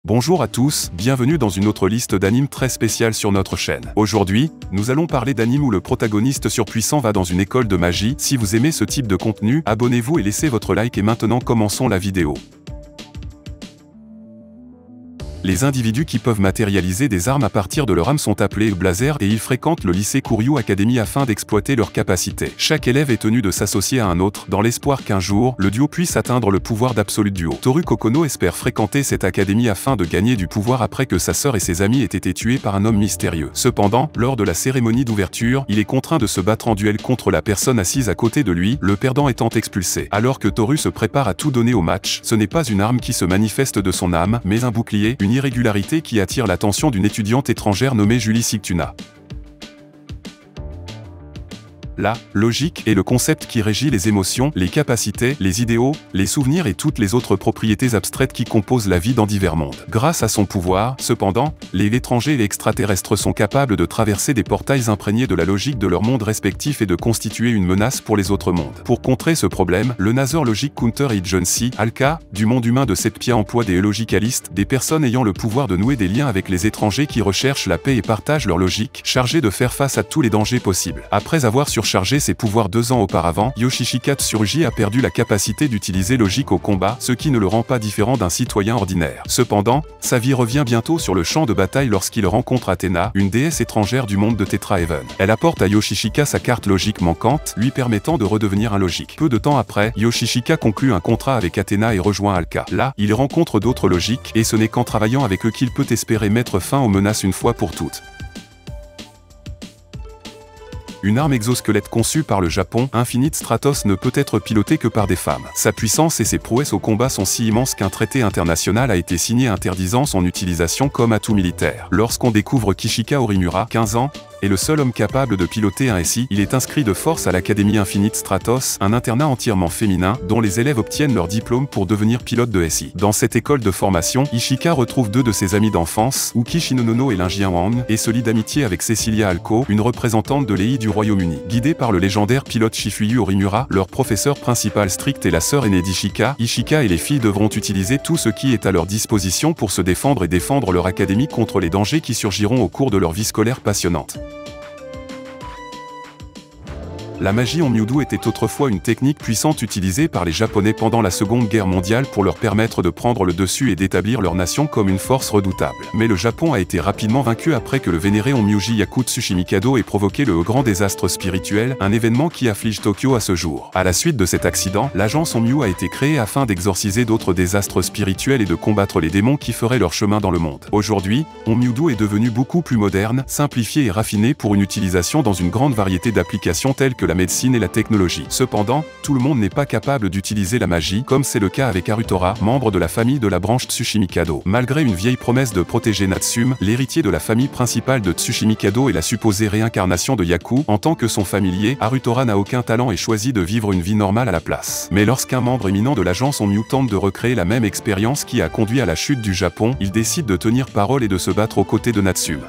Bonjour à tous, bienvenue dans une autre liste d'animes très spéciale sur notre chaîne. Aujourd'hui, nous allons parler d'animes où le protagoniste surpuissant va dans une école de magie. Si vous aimez ce type de contenu, abonnez-vous et laissez votre like et maintenant commençons la vidéo. Les individus qui peuvent matérialiser des armes à partir de leur âme sont appelés blazers et ils fréquentent le lycée Kuryu Academy afin d'exploiter leurs capacités. Chaque élève est tenu de s'associer à un autre, dans l'espoir qu'un jour, le duo puisse atteindre le pouvoir d'absolu duo. Toru Kokono espère fréquenter cette académie afin de gagner du pouvoir après que sa sœur et ses amis aient été tués par un homme mystérieux. Cependant, lors de la cérémonie d'ouverture, il est contraint de se battre en duel contre la personne assise à côté de lui, le perdant étant expulsé. Alors que Toru se prépare à tout donner au match, ce n'est pas une arme qui se manifeste de son âme, mais un bouclier, une irrégularité qui attire l'attention d'une étudiante étrangère nommée Julie Sigtuna. La logique est le concept qui régit les émotions, les capacités, les idéaux, les souvenirs et toutes les autres propriétés abstraites qui composent la vie dans divers mondes. Grâce à son pouvoir, cependant, les étrangers et les extraterrestres sont capables de traverser des portails imprégnés de la logique de leur monde respectif et de constituer une menace pour les autres mondes. Pour contrer ce problème, le Nether Logic Counter Agency, ALCA, du monde humain de Septia emploie des logicalistes, des personnes ayant le pouvoir de nouer des liens avec les étrangers qui recherchent la paix et partagent leur logique, chargés de faire face à tous les dangers possibles. Après avoir surchargé ses pouvoirs 2 ans auparavant, Yoshishika Tsurugi a perdu la capacité d'utiliser logique au combat, ce qui ne le rend pas différent d'un citoyen ordinaire. Cependant, sa vie revient bientôt sur le champ de bataille lorsqu'il rencontre Athena, une déesse étrangère du monde de Tetrahaven. Elle apporte à Yoshishika sa carte logique manquante, lui permettant de redevenir un logique. Peu de temps après, Yoshishika conclut un contrat avec Athena et rejoint Alka. Là, il rencontre d'autres logiques, et ce n'est qu'en travaillant avec eux qu'il peut espérer mettre fin aux menaces une fois pour toutes. Une arme exosquelette conçue par le Japon, Infinite Stratos ne peut être pilotée que par des femmes. Sa puissance et ses prouesses au combat sont si immenses qu'un traité international a été signé interdisant son utilisation comme atout militaire. Lorsqu'on découvre Kishika Orimura, 15 ans, est le seul homme capable de piloter un SI, il est inscrit de force à l'Académie Infinite Stratos, un internat entièrement féminin, dont les élèves obtiennent leur diplôme pour devenir pilote de SI. Dans cette école de formation, Ishika retrouve 2 de ses amis d'enfance, Uki Shinonono et Linjian Wang, et se lie d'amitié avec Cecilia Alko, une représentante de l'EI du Royaume-Uni. Guidé par le légendaire pilote Shifuyu Orimura, leur professeur principal strict est la sœur aînée d'Ishika, Ishika et les filles devront utiliser tout ce qui est à leur disposition pour se défendre et défendre leur académie contre les dangers qui surgiront au cours de leur vie scolaire passionnante. La magie en Myudu était autrefois une technique puissante utilisée par les Japonais pendant la Seconde Guerre mondiale pour leur permettre de prendre le dessus et d'établir leur nation comme une force redoutable. Mais le Japon a été rapidement vaincu après que le vénéré Onmyuji Yaku Tsushimikado ait provoqué le grand désastre spirituel, un événement qui afflige Tokyo à ce jour. À la suite de cet accident, l'agence Onmyu a été créée afin d'exorciser d'autres désastres spirituels et de combattre les démons qui feraient leur chemin dans le monde. Aujourd'hui, Onmyudu est devenu beaucoup plus moderne, simplifié et raffiné pour une utilisation dans une grande variété d'applications telles que la médecine et la technologie. Cependant, tout le monde n'est pas capable d'utiliser la magie, comme c'est le cas avec Harutora, membre de la famille de la branche Tsushimikado. Malgré une vieille promesse de protéger Natsume, l'héritier de la famille principale de Tsushimikado et la supposée réincarnation de Yaku, en tant que son familier, Harutora n'a aucun talent et choisit de vivre une vie normale à la place. Mais lorsqu'un membre éminent de l'agence Onmyu tente de recréer la même expérience qui a conduit à la chute du Japon, il décide de tenir parole et de se battre aux côtés de Natsume.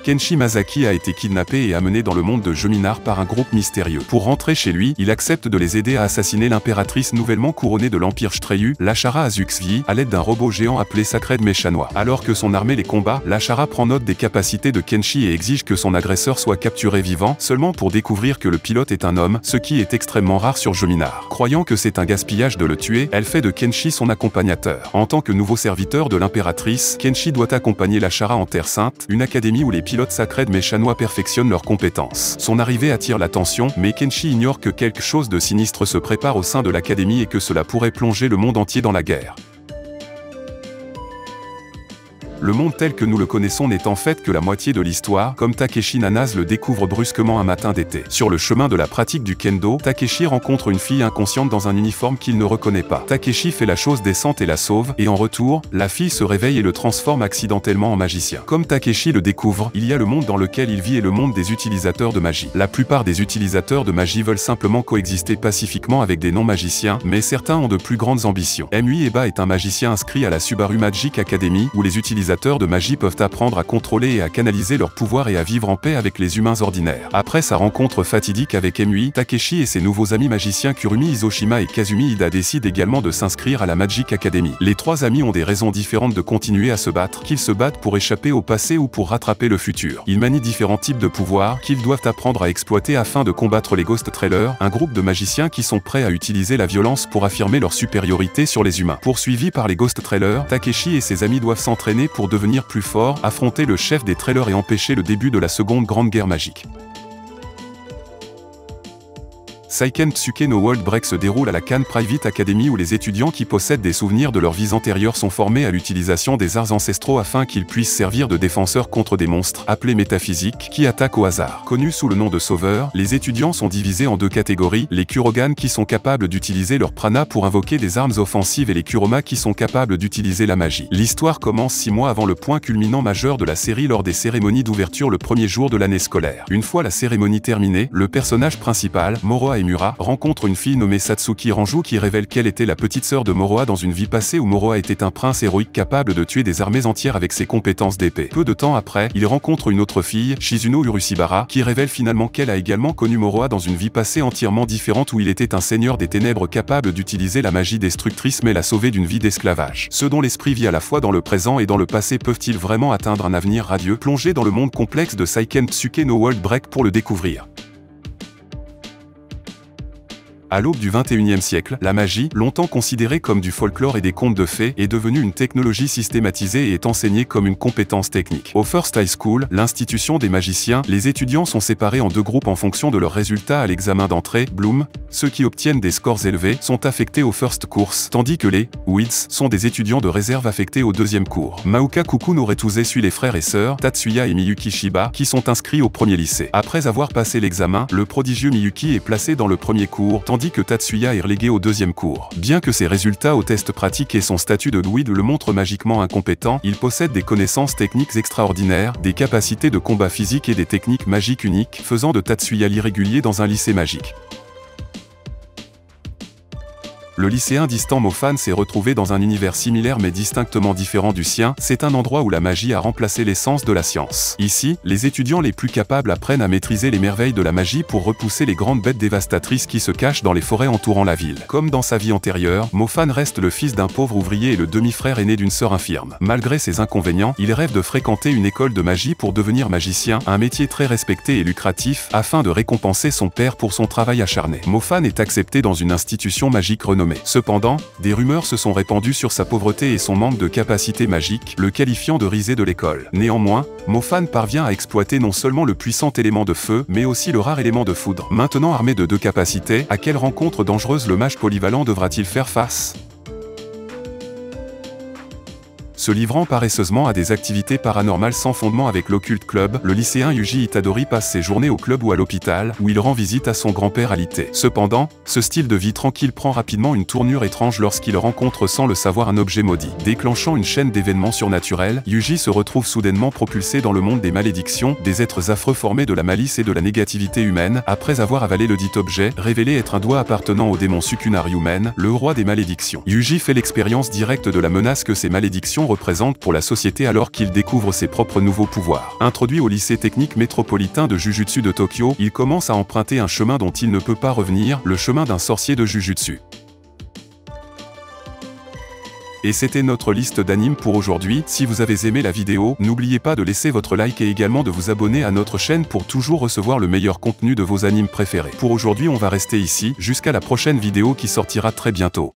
Kenshi Masaki a été kidnappé et amené dans le monde de Jominar par un groupe mystérieux. Pour rentrer chez lui, il accepte de les aider à assassiner l'impératrice nouvellement couronnée de l'Empire Shreyu, Lashara Azuxvi, à l'aide d'un robot géant appelé Sacred Mechanois. Alors que son armée les combat, Lashara prend note des capacités de Kenshi et exige que son agresseur soit capturé vivant, seulement pour découvrir que le pilote est un homme, ce qui est extrêmement rare sur Jominar. Croyant que c'est un gaspillage de le tuer, elle fait de Kenshi son accompagnateur. En tant que nouveau serviteur de l'impératrice, Kenshi doit accompagner Lashara en Terre Sainte, une académie où les pilotes Sacred Mechanois perfectionnent leurs compétences. Son arrivée attire l'attention, mais Kenshi ignore que quelque chose de sinistre se prépare au sein de l'académie et que cela pourrait plonger le monde entier dans la guerre. Le monde tel que nous le connaissons n'est en fait que la moitié de l'histoire, comme Takeshi Nanase le découvre brusquement un matin d'été. Sur le chemin de la pratique du kendo, Takeshi rencontre une fille inconsciente dans un uniforme qu'il ne reconnaît pas. Takeshi fait la chose décente et la sauve, et en retour, la fille se réveille et le transforme accidentellement en magicien. Comme Takeshi le découvre, il y a le monde dans lequel il vit et le monde des utilisateurs de magie. La plupart des utilisateurs de magie veulent simplement coexister pacifiquement avec des non-magiciens, mais certains ont de plus grandes ambitions. Mui Eba est un magicien inscrit à la Subaru Magic Academy, où les utilisateurs utilisateurs de magie peuvent apprendre à contrôler et à canaliser leurs pouvoirs et à vivre en paix avec les humains ordinaires. Après sa rencontre fatidique avec Emui, Takeshi et ses nouveaux amis magiciens Kurumi Izoshima et Kazumi Ida décident également de s'inscrire à la Magic Academy. Les trois amis ont des raisons différentes de continuer à se battre, qu'ils se battent pour échapper au passé ou pour rattraper le futur. Ils manient différents types de pouvoirs qu'ils doivent apprendre à exploiter afin de combattre les Ghost Trailers, un groupe de magiciens qui sont prêts à utiliser la violence pour affirmer leur supériorité sur les humains. Poursuivis par les Ghost Trailers, Takeshi et ses amis doivent s'entraîner pour devenir plus forts, affronter le chef des Trailers et empêcher le début de la seconde grande guerre magique. Seiken Tsuke no World Break se déroule à la Khan Private Academy où les étudiants qui possèdent des souvenirs de leurs vies antérieures sont formés à l'utilisation des arts ancestraux afin qu'ils puissent servir de défenseurs contre des monstres, appelés métaphysiques, qui attaquent au hasard. Connus sous le nom de sauveurs, les étudiants sont divisés en deux catégories, les Kurogan qui sont capables d'utiliser leur prana pour invoquer des armes offensives et les Kuroma qui sont capables d'utiliser la magie. L'histoire commence 6 mois avant le point culminant majeur de la série lors des cérémonies d'ouverture le premier jour de l'année scolaire. Une fois la cérémonie terminée, le personnage principal, Moroha Emura, rencontre une fille nommée Satsuki Ranju qui révèle qu'elle était la petite sœur de Moroha dans une vie passée où Moroha était un prince héroïque capable de tuer des armées entières avec ses compétences d'épée. Peu de temps après, il rencontre une autre fille, Shizuno Urushibara, qui révèle finalement qu'elle a également connu Moroha dans une vie passée entièrement différente où il était un seigneur des ténèbres capable d'utiliser la magie destructrice mais l'a sauvé d'une vie d'esclavage. Ceux dont l'esprit vit à la fois dans le présent et dans le passé peuvent-ils vraiment atteindre un avenir radieux? Plongez dans le monde complexe de Seiken Tsuke no World Break pour le découvrir. À l'aube du XXIe siècle, la magie, longtemps considérée comme du folklore et des contes de fées, est devenue une technologie systématisée et est enseignée comme une compétence technique. Au First High School, l'institution des magiciens, les étudiants sont séparés en deux groupes en fonction de leurs résultats à l'examen d'entrée, Bloom. Ceux qui obtiennent des scores élevés sont affectés au First Course, tandis que les Weeds sont des étudiants de réserve affectés au deuxième cours. Maoka Kuku no Retuse suit les frères et sœurs, Tatsuya et Miyuki Shiba, qui sont inscrits au premier lycée. Après avoir passé l'examen, le prodigieux Miyuki est placé dans le premier cours, tandis que Tatsuya est relégué au deuxième cours. Bien que ses résultats au test pratique et son statut de druide le montrent magiquement incompétent, il possède des connaissances techniques extraordinaires, des capacités de combat physique et des techniques magiques uniques, faisant de Tatsuya l'irrégulier dans un lycée magique. Le lycéen distant Mofan s'est retrouvé dans un univers similaire mais distinctement différent du sien, c'est un endroit où la magie a remplacé l'essence de la science. Ici, les étudiants les plus capables apprennent à maîtriser les merveilles de la magie pour repousser les grandes bêtes dévastatrices qui se cachent dans les forêts entourant la ville. Comme dans sa vie antérieure, Mofan reste le fils d'un pauvre ouvrier et le demi-frère aîné d'une sœur infirme. Malgré ses inconvénients, il rêve de fréquenter une école de magie pour devenir magicien, un métier très respecté et lucratif, afin de récompenser son père pour son travail acharné. Mofan est accepté dans une institution magique renommée. Cependant, des rumeurs se sont répandues sur sa pauvreté et son manque de capacité magique, le qualifiant de risé de l'école. Néanmoins, Mofan parvient à exploiter non seulement le puissant élément de feu, mais aussi le rare élément de foudre. Maintenant armé de deux capacités, à quelle rencontre dangereuse le mage polyvalent devra-t-il faire face ? Se livrant paresseusement à des activités paranormales sans fondement avec l'Occult Club, le lycéen Yuji Itadori passe ses journées au club ou à l'hôpital, où il rend visite à son grand-père alité. Cependant, ce style de vie tranquille prend rapidement une tournure étrange lorsqu'il rencontre sans le savoir un objet maudit. Déclenchant une chaîne d'événements surnaturels, Yuji se retrouve soudainement propulsé dans le monde des malédictions, des êtres affreux formés de la malice et de la négativité humaine, après avoir avalé le dit objet, révélé être un doigt appartenant au démon Sukunariumen, le roi des malédictions. Yuji fait l'expérience directe de la menace que ces malédictions représente pour la société alors qu'il découvre ses propres nouveaux pouvoirs. Introduit au lycée technique métropolitain de Jujutsu de Tokyo, il commence à emprunter un chemin dont il ne peut pas revenir, le chemin d'un sorcier de Jujutsu. Et c'était notre liste d'animes pour aujourd'hui. Si vous avez aimé la vidéo, n'oubliez pas de laisser votre like et également de vous abonner à notre chaîne pour toujours recevoir le meilleur contenu de vos animes préférés. Pour aujourd'hui on va rester ici, jusqu'à la prochaine vidéo qui sortira très bientôt.